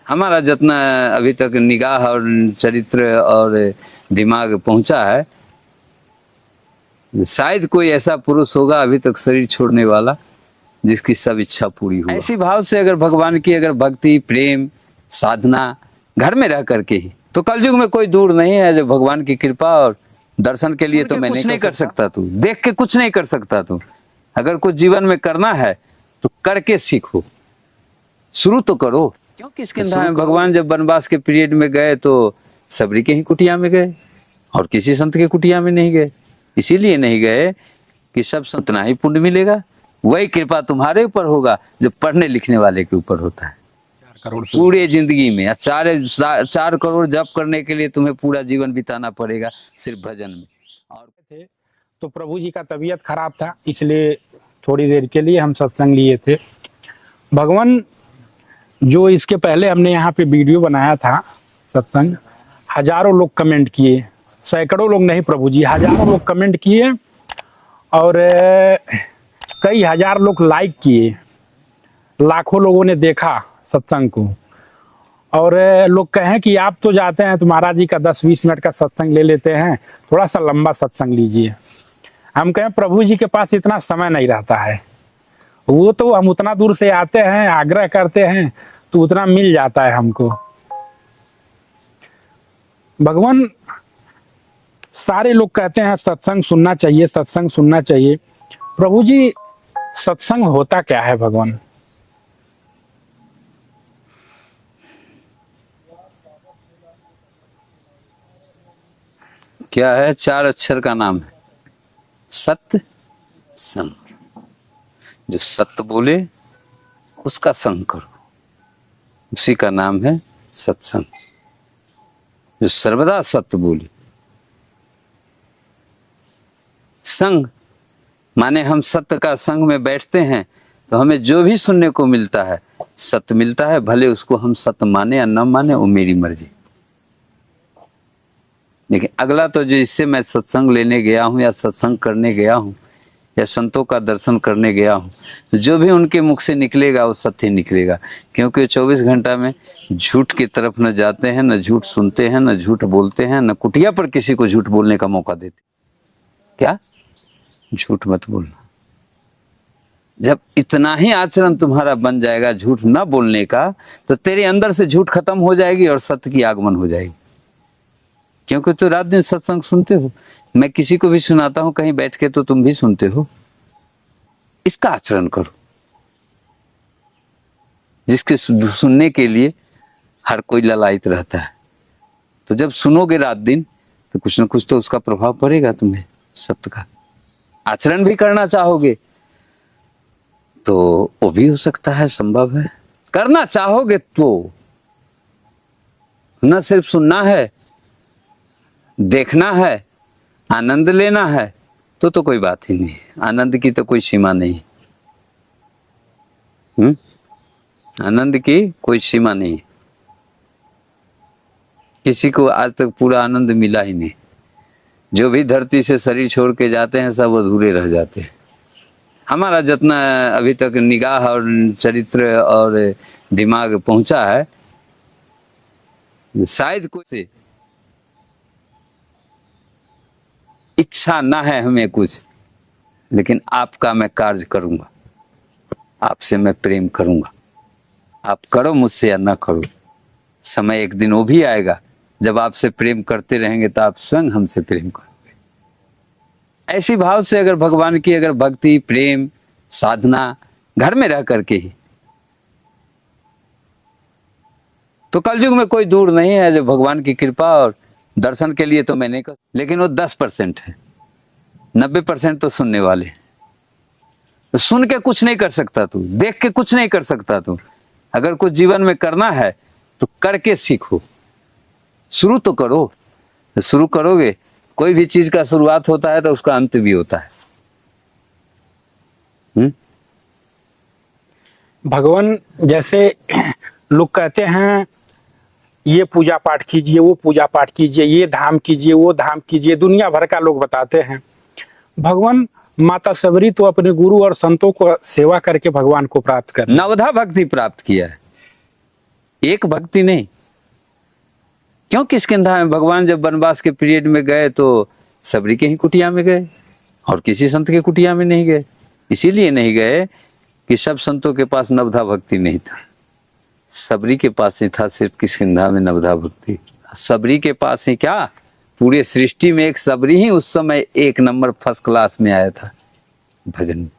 हमारा जितना अभी तक निगाह और चरित्र और दिमाग पहुंचा है, शायद कोई ऐसा पुरुष होगा अभी तक शरीर छोड़ने वाला जिसकी सब इच्छा पूरी हो। ऐसी भाव से अगर भगवान की अगर भक्ति प्रेम साधना घर में रह करके ही, तो कलयुग में कोई दूर नहीं है जो भगवान की कृपा और दर्शन के लिए तो मैं कुछ नहीं कर सकता, तू देख के कुछ नहीं कर सकता। तू अगर कुछ जीवन में करना है तो करके सीखो, शुरू तो करो। क्यों किसके में भगवान जब वनवास के पीरियड में गए तो सबरी के ही कुटिया में गए और किसी संत के कुटिया में नहीं गए। इसीलिए नहीं गए कि सब उतना ही पुण्य मिलेगा, वही कृपा तुम्हारे ऊपर होगा जो पढ़ने लिखने वाले के ऊपर होता है। 4 करोड़ पूरे जिंदगी में 4 करोड़ जप करने के लिए तुम्हें पूरा जीवन बिताना पड़ेगा सिर्फ भजन में। और थे तो प्रभु जी का तबीयत खराब था, इसलिए थोड़ी देर के लिए हम सत्संग लिए थे। भगवान जो इसके पहले हमने यहाँ पे वीडियो बनाया था सत्संग, हजारों लोग कमेंट किए, सैकड़ों लोग नहीं प्रभु जी, हजारों लोग कमेंट किए और कई हजार लोग लाइक किए, लाखों लोगों ने देखा सत्संग को। और लोग कहें कि आप तो जाते हैं तो महाराज जी का 10-20 मिनट का सत्संग ले लेते हैं, थोड़ा सा लंबा सत्संग लीजिए। हम कहें प्रभु जी के पास इतना समय नहीं रहता है, वो तो हम उतना दूर से आते हैं, आग्रह करते हैं तो उतना मिल जाता है हमको। भगवान सारे लोग कहते हैं सत्संग सुनना चाहिए, सत्संग सुनना चाहिए। प्रभु जी सत्संग होता क्या है भगवान? क्या है? 4 अक्षर का नाम है सत्य संग। जो सत्य बोले उसका संग करो, उसी का नाम है सत्संग। जो सर्वदा सत्य बोले, संग माने हम सत्य का संग में बैठते हैं तो हमें जो भी सुनने को मिलता है सत्य मिलता है, भले उसको हम सत्य माने या न माने वो मेरी मर्जी। लेकिन अगला तो जो इससे मैं सत्संग लेने गया हूँ या सत्संग करने गया हूँ या संतों का दर्शन करने गया हूँ, तो जो भी उनके मुख से निकलेगा वो सत्य निकलेगा। क्योंकि 24 घंटा में झूठ की तरफ न जाते हैं, न झूठ सुनते हैं, न झूठ बोलते हैं, न कुटिया पर किसी को झूठ बोलने का मौका देते। क्या? झूठ मत बोलना। जब इतना ही आचरण तुम्हारा बन जाएगा झूठ न बोलने का, तो तेरे अंदर से झूठ खत्म हो जाएगी और सत्य की आगमन हो जाएगी। क्योंकि तो रात दिन सत्संग सुनते हो, मैं किसी को भी सुनाता हूं कहीं बैठ के तो तुम भी सुनते हो। इसका आचरण करो, जिसके सुनने के लिए हर कोई ललायित रहता है। तो जब सुनोगे रात दिन तो कुछ न कुछ तो उसका प्रभाव पड़ेगा तुम्हें, सत्य का। आचरण भी करना चाहोगे तो वो भी हो सकता है, संभव है। करना चाहोगे तो न सिर्फ सुनना है, देखना है, आनंद लेना है तो कोई बात ही नहीं। आनंद की तो कोई सीमा नहीं। आनंद की कोई सीमा नहीं। किसी को आज तक पूरा आनंद मिला ही नहीं। जो भी धरती से शरीर छोड़ के जाते हैं सब अधूरे रह जाते हैं। हमारा जितना अभी तक निगाह और चरित्र और दिमाग पहुंचा है, शायद कुछ इच्छा ना है हमें कुछ, लेकिन आपका मैं कार्य करूंगा, आपसे मैं प्रेम करूंगा। आप करो मुझसे या ना करो, समय एक दिन वो भी आएगा जब आपसे प्रेम करते रहेंगे तो आप स्वयं हमसे प्रेम करोगे। ऐसी भाव से अगर भगवान की अगर भक्ति प्रेम साधना घर में रह करके ही, तो कलयुग में कोई दूर नहीं है जो भगवान की कृपा और दर्शन के लिए तो मैं नहीं कर, लेकिन वो 10% है। 90% तो सुनने वाले। तो सुन के कुछ नहीं कर सकता तू, देख के कुछ नहीं कर सकता तू। अगर कुछ जीवन में करना है तो करके सीखो, शुरू तो करो। तो शुरू करोगे, कोई भी चीज का शुरुआत होता है तो उसका अंत भी होता है। भगवान जैसे लोग कहते हैं ये पूजा पाठ कीजिए, वो पूजा पाठ कीजिए, ये धाम कीजिए, वो धाम कीजिए, दुनिया भर का लोग बताते हैं। भगवान माता सबरी तो अपने गुरु और संतों को सेवा करके भगवान को प्राप्त कर, नवधा भक्ति प्राप्त किया है। एक भक्ति नहीं। क्यों किष्किंधा में भगवान जब वनवास के पीरियड में गए तो सबरी के ही कुटिया में गए और किसी संत के कुटिया में नहीं गए। इसीलिए नहीं गए कि सब संतों के पास नवधा भक्ति नहीं था, सबरी के पास ही था सिर्फ किष्किंधा में नवधा भक्ति। सबरी के पास ही क्या, पूरे सृष्टि में एक सबरी ही उस समय एक नंबर फर्स्ट क्लास में आया था भजन में,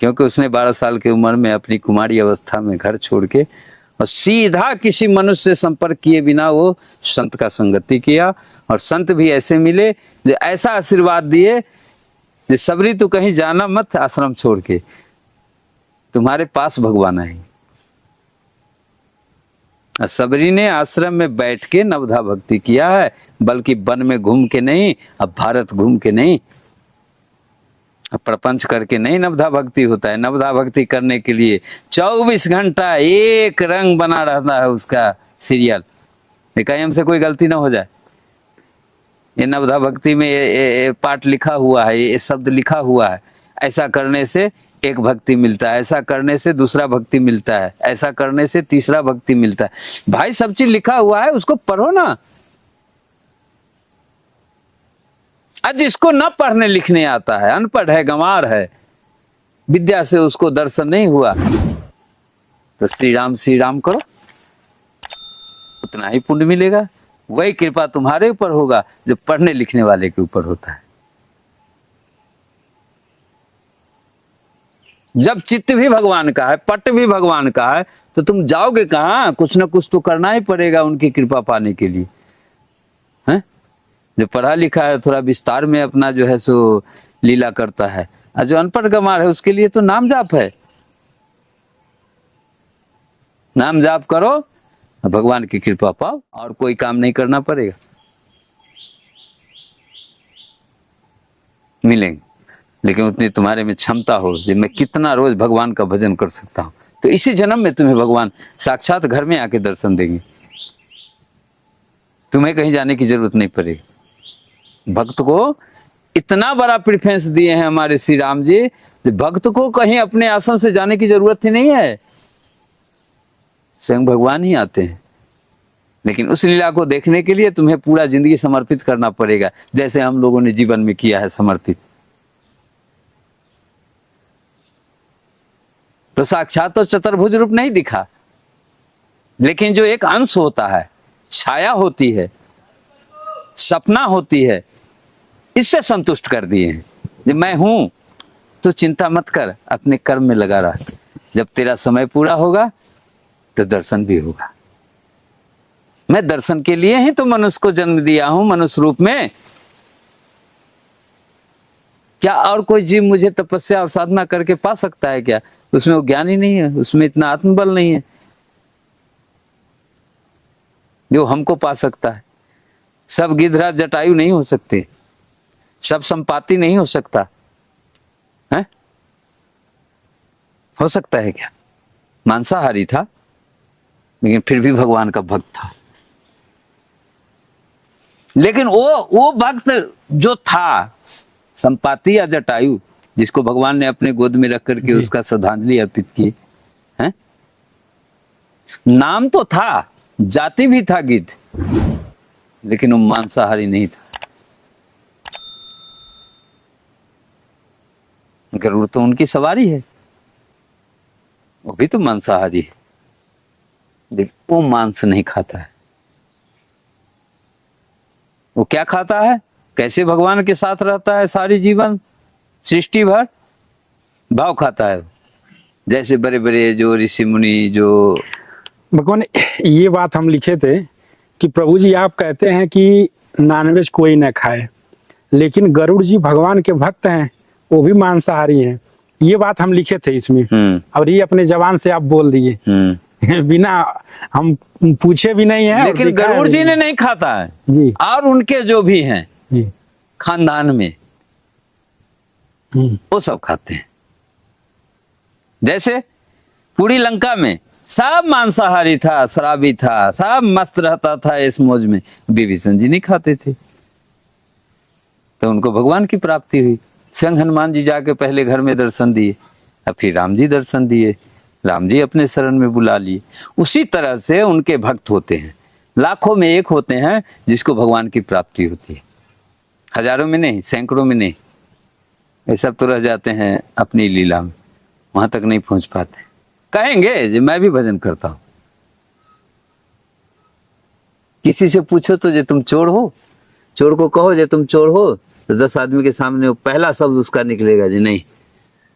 क्योंकि उसने 12 साल की उम्र में अपनी कुमारी अवस्था में घर छोड़ के और सीधा किसी मनुष्य से संपर्क किए बिना वो संत का संगति किया। और संत भी ऐसे मिले जो ऐसा आशीर्वाद दिए कि सबरी तू कहीं जाना मत, आश्रम छोड़ के तुम्हारे पास भगवान आएंगे। सबरी ने आश्रम में बैठ के नवधा भक्ति किया है, बल्कि वन में घूम के नहीं, अब भारत घूम के नहीं, अब प्रपंच करके नहीं नवधा भक्ति होता है। नवधा भक्ति करने के लिए 24 घंटा एक रंग बना रहता है उसका सीरियल, कहीं हमसे कोई गलती ना हो जाए। ये नवधा भक्ति में ये पाठ लिखा हुआ है, ये शब्द लिखा हुआ है, ऐसा करने से एक भक्ति मिलता है, ऐसा करने से दूसरा भक्ति मिलता है, ऐसा करने से तीसरा भक्ति मिलता है। भाई सब चीज लिखा हुआ है, उसको पढ़ो ना। आज जिसको न पढ़ने लिखने आता है, अनपढ़ है, गंवार है, विद्या से उसको दर्शन नहीं हुआ, तो श्री राम करो, उतना ही पुण्य मिलेगा। वही कृपा तुम्हारे ऊपर होगा जो पढ़ने लिखने वाले के ऊपर होता है। जब चित्त भी भगवान का है, पट भी भगवान का है, तो तुम जाओगे कहाँ? कुछ ना कुछ तो करना ही पड़ेगा उनकी कृपा पाने के लिए, हैं? जो पढ़ा लिखा है थोड़ा विस्तार में अपना जो है सो लीला करता है, और जो अनपढ़ गंवार है उसके लिए तो नाम जाप है। नाम जाप करो, भगवान की कृपा पाओ, और कोई काम नहीं करना पड़ेगा, मिलेंगे। लेकिन उतनी तुम्हारे में क्षमता हो कि मैं कितना रोज भगवान का भजन कर सकता हूं, तो इसी जन्म में तुम्हें भगवान साक्षात घर में आके दर्शन देंगे, तुम्हें कहीं जाने की जरूरत नहीं पड़ेगी। भक्त को इतना बड़ा प्रेफरेंस दिए हैं हमारे श्री राम जी, भक्त को कहीं अपने आसन से जाने की जरूरत ही नहीं है, स्वयं भगवान ही आते हैं। लेकिन उस लीला को देखने के लिए तुम्हें पूरा जिंदगी समर्पित करना पड़ेगा, जैसे हम लोगों ने जीवन में किया है समर्पित। तो साक्षात तो चतुर्भुज रूप नहीं दिखा, लेकिन जो एक अंश होता है, छाया होती है, सपना होती है, इससे संतुष्ट कर दिए हैं। जब मैं हूं तो चिंता मत कर, अपने कर्म में लगा रह, जब तेरा समय पूरा होगा तो दर्शन भी होगा। मैं दर्शन के लिए ही तो मनुष्य को जन्म दिया हूं मनुष्य रूप में। क्या और कोई जीव मुझे तपस्या और साधना करके पा सकता है क्या? उसमें वो ज्ञान ही नहीं है, उसमें इतना आत्मबल नहीं है जो हमको पा सकता है। सब गिद्धराज जटायु नहीं हो सकते, सब संपाति नहीं हो सकता है? हो सकता है क्या? मांसाहारी था लेकिन फिर भी भगवान का भक्त था। लेकिन वो भक्त जो था संपाति या जटायु, जिसको भगवान ने अपने गोद में रख करके उसका श्रद्धांजलि अर्पित की है, नाम तो था, जाति भी था गिद्ध, लेकिन वो मांसाहारी नहीं था। गरुड़ तो उनकी सवारी है, वो भी तो मांसाहारी है, लेकिन वो मांस नहीं खाता है। वो क्या खाता है? कैसे भगवान के साथ रहता है सारी जीवन सृष्टि भर? भाव खाता है, जैसे बड़े बड़े जो ऋषि मुनि जो भगवान। ये बात हम लिखे थे कि प्रभु जी आप कहते हैं कि नॉनवेज कोई न खाए, लेकिन गरुड़ जी भगवान के भक्त हैं, वो भी मांसाहारी हैं। ये बात हम लिखे थे इसमें, और ये अपने जबान से आप बोल दिए बिना हम पूछे भी नहीं है। लेकिन गरुड़ जी ने नहीं खाता है जी, और उनके जो भी हैं जी खानदान में वो सब खाते हैं। जैसे पूरी लंका में सब मांसाहारी था, शराबी था, सब मस्त रहता था इस मौज में, विभीषण जी नहीं खाते थे, तो उनको भगवान की प्राप्ति हुई। स्वयं हनुमान जी जाके पहले घर में दर्शन दिए, अब फिर राम जी दर्शन दिए, राम जी अपने शरण में बुला लिए। उसी तरह से उनके भक्त होते हैं, लाखों में एक होते हैं जिसको भगवान की प्राप्ति होती है, हजारों में नहीं, सैकड़ों में नहीं। ये सब तो रह जाते हैं अपनी लीला में, वहां तक नहीं पहुंच पाते। कहेंगे जो मैं भी भजन करता हूं, किसी से पूछो तो जे तुम चोर हो, चोर को कहो जे तुम चोर हो, तो 10 आदमी के सामने वो पहला शब्द उसका निकलेगा जी नहीं।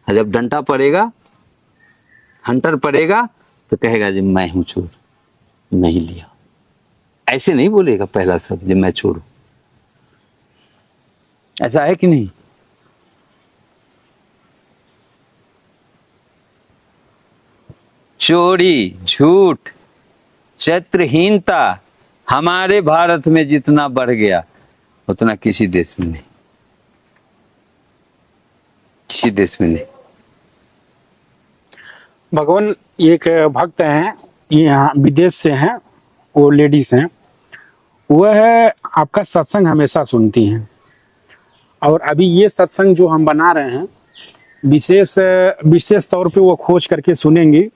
जब डंडा पड़ेगा, हंटर पड़ेगा, तो कहेगा जी मैं हूं चोर, नहीं लिया। ऐसे नहीं बोलेगा पहला शब्द जी मैं चोर हूं। ऐसा है कि नहीं? चोरी, झूठ, चरित्रहीनता हमारे भारत में जितना बढ़ गया उतना किसी देश में नहीं, किसी देश में नहीं। भगवान एक भक्त हैं, यहाँ विदेश से हैं, वो लेडीज हैं, वह आपका सत्संग हमेशा सुनती हैं। और अभी ये सत्संग जो हम बना रहे हैं, विशेष तौर पे वो खोज करके सुनेंगी।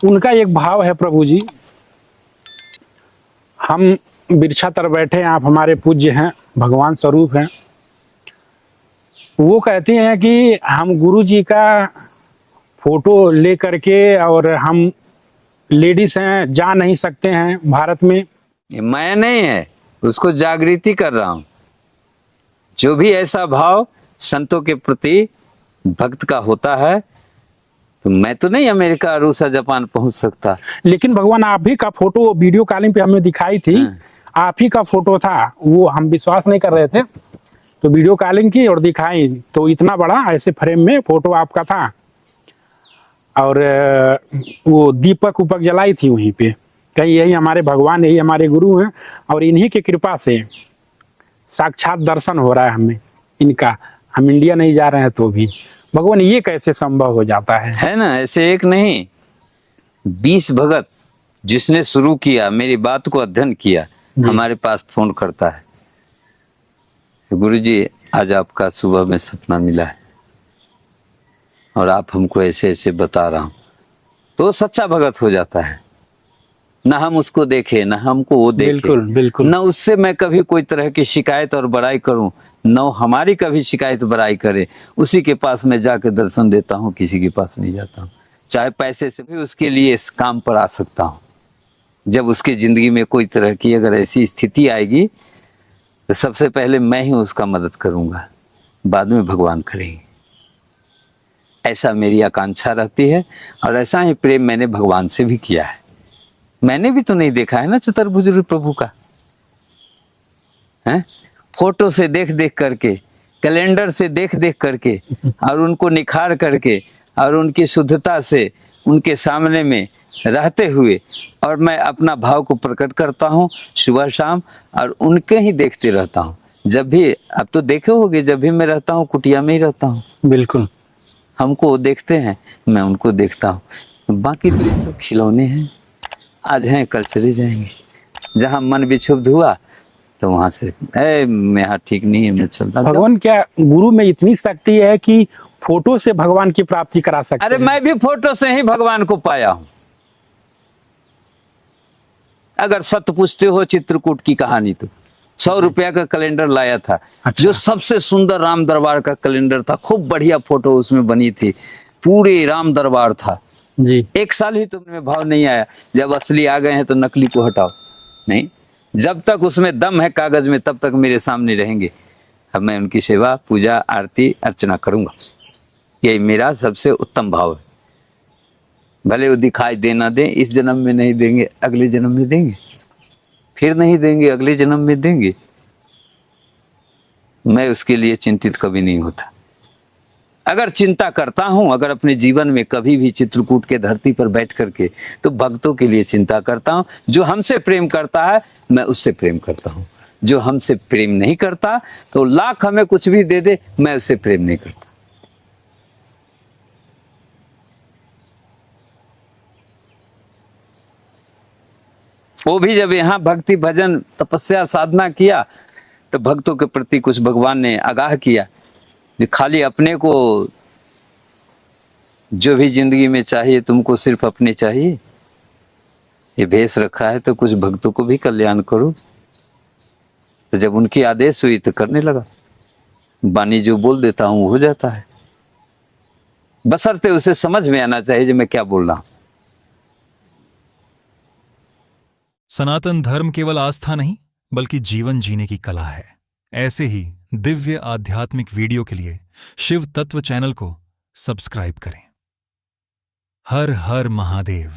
उनका एक भाव है, प्रभु जी हम बिरछा तर बैठे हैं, आप हमारे पूज्य हैं, भगवान स्वरूप हैं। वो कहती हैं कि हम गुरु जी का फोटो ले करके, और हम लेडीज हैं, जा नहीं सकते हैं भारत में। मैं नहीं है, उसको जागृति कर रहा हूं। जो भी ऐसा भाव संतों के प्रति भक्त का होता है, तो मैं तो नहीं अमेरिका, रूस, जापान पहुंच सकता। लेकिन भगवान आप ही का फोटो वीडियो कॉलिंग पे हमें दिखाई थी, आप ही का फोटो था। वो हम विश्वास नहीं कर रहे थे, तो वीडियो कॉलिंग की और दिखाई, तो इतना बड़ा ऐसे फ्रेम में फोटो आपका था। और वो दीपक उपक जलाई थी वहीं पे, कहीं यही हमारे भगवान, यही हमारे गुरु हैं, और इन्हीं की कृपा से साक्षात दर्शन हो रहा है हमें इनका। हम इंडिया नहीं जा रहे हैं तो भी भगवान, ये कैसे संभव हो जाता है ना? ऐसे एक नहीं, 20 भगत जिसने शुरू किया, मेरी बात को अध्ययन किया, हमारे पास फोन करता है, गुरुजी आज आपका सुबह में सपना मिला है और आप हमको ऐसे ऐसे बता रहा हूं, तो सच्चा भगत हो जाता है। ना हम उसको देखे, ना हमको वो देखे, बिल्कुल बिल्कुल। ना उससे मैं कभी कोई तरह की शिकायत और बड़ाई करूं, न हमारी कभी शिकायत बड़ाई करे। उसी के पास मैं जाकर दर्शन देता हूं, किसी के पास नहीं जाता हूं। चाहे पैसे से भी उसके लिए इस काम पर आ सकता हूं। जब उसकी जिंदगी में कोई तरह की अगर ऐसी स्थिति आएगी, तो सबसे पहले मैं ही उसका मदद करूंगा, बाद में भगवान करेंगे। ऐसा मेरी आकांक्षा रहती है, और ऐसा ही प्रेम मैंने भगवान से भी किया है। मैंने भी तो नहीं देखा है ना चतुर्भुज प्रभु का, है? फोटो से देख देख करके, कैलेंडर से देख देख करके, और उनको निखार करके, और उनकी शुद्धता से उनके सामने में रहते हुए, और मैं अपना भाव को प्रकट करता हूँ सुबह शाम, और उनके ही देखते रहता हूँ। जब भी, अब तो देखे होगे, जब भी मैं रहता हूँ कुटिया में ही रहता हूँ। बिल्कुल, हमको देखते हैं, मैं उनको देखता हूँ। बाकी तो ये सब खिलौने हैं, आज हैं कल चले जाएंगे। जहाँ मन विक्षुब्ध हुआ तो वहां से मैं यहाँ ठीक नहीं है, मैं चलता। भगवान क्या गुरु में इतनी शक्ति है कि फोटो से भगवान की प्राप्ति करा सकते हैं? अरे मैं भी फोटो से ही भगवान को पाया हूं। अगर सत्य पूछते हो चित्रकूट की कहानी, तो 100 रुपया का कैलेंडर लाया था। अच्छा। जो सबसे सुंदर राम दरबार का कैलेंडर था, खूब बढ़िया फोटो उसमें बनी थी, पूरे राम दरबार था जी। 1 साल ही तुम्हें भाव नहीं आया। जब असली आ गए हैं तो नकली को हटाओ। नहीं, जब तक उसमें दम है कागज में, तब तक मेरे सामने रहेंगे। अब मैं उनकी सेवा, पूजा, आरती, अर्चना करूंगा। यही मेरा सबसे उत्तम भाव है। भले वो दिखाई दे ना दे, इस जन्म में नहीं देंगे, अगले जन्म में देंगे, फिर नहीं देंगे, अगले जन्म में देंगे। मैं उसके लिए चिंतित कभी नहीं होता। अगर चिंता करता हूं, अगर अपने जीवन में कभी भी चित्रकूट के धरती पर बैठ करके, तो भक्तों के लिए चिंता करता हूं। जो हमसे प्रेम करता है, मैं उससे प्रेम करता हूं। जो हमसे प्रेम नहीं करता, तो लाख हमें कुछ भी दे दे, मैं उससे प्रेम नहीं करता। वो भी जब यहाँ भक्ति भजन तपस्या साधना किया, तो भक्तों के प्रति कुछ भगवान ने आगाह किया। जो खाली अपने को जो भी जिंदगी में चाहिए तुमको सिर्फ अपने चाहिए। ये भेष रखा है तो कुछ भक्तों को भी कल्याण करो। तो जब उनकी आदेश हुई तो करने लगा। वाणी जो बोल देता हूं हो जाता है, बशर्ते उसे समझ में आना चाहिए जो मैं क्या बोल रहा हूं। सनातन धर्म केवल आस्था नहीं बल्कि जीवन जीने की कला है। ऐसे ही दिव्य आध्यात्मिक वीडियो के लिए शिव तत्व चैनल को सब्सक्राइब करें। हर हर महादेव।